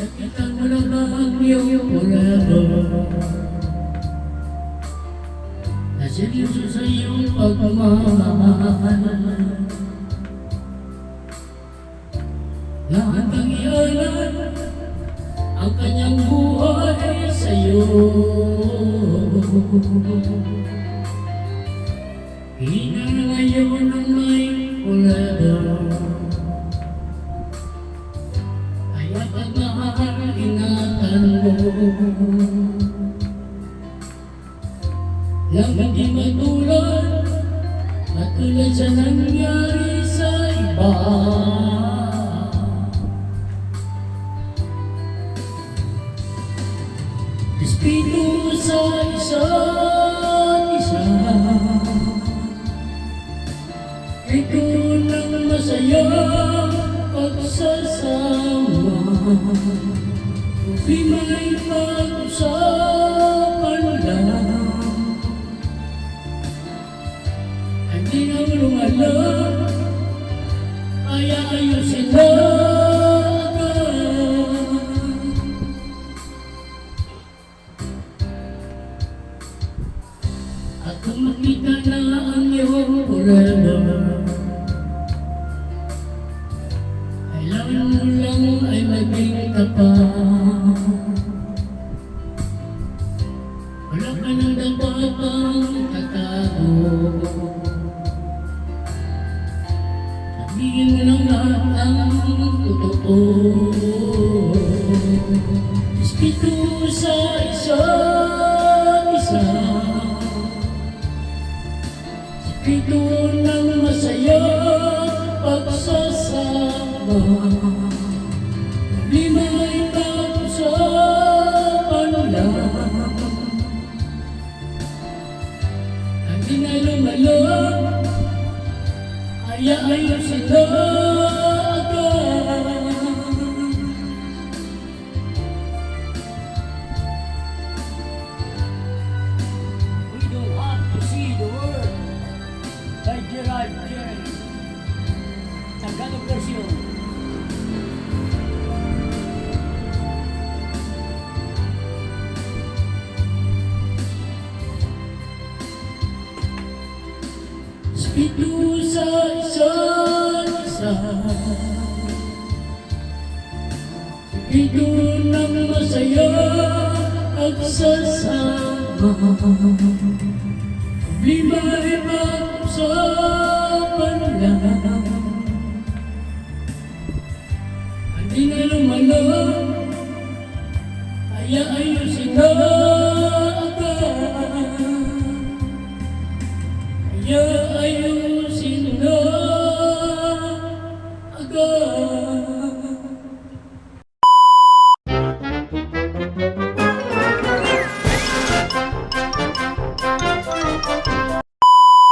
Sakitan mo na ba ang iyong forever? Naseryoso sa iyong pagmamahal. Lahat ang iyanan ang kanyang buhay sa iyo. Hinang ngayon ang may forever. Kaya pagmahal, ingatan mo. Lang di matulad sa nangyari sa iba. Espiritu sa isa't isa, ito ng masayang pagsasama. Di may pag-usapan lang, hindi na lumalang, kaya ayusin na agad. At kung makita na ang iyong forever, kailangan mo lang ay maging tapat. Wala ka nang dapat pang tatago. Sabihin mo lang lahat ang totoo. Espiritu sa isa't isa, espiritu ng masayang pagsasama. Di may pag-usapan lang, hindi na lumalang, kaya ayusin na agad. We don't have to see the world by Gerard Jerry. Tagalog version. Espiritu sa isa't isa, espiritu ng masayang pagsasama. Di may pag-usapan lang, hindi na lumalang, kaya ayusin na agad.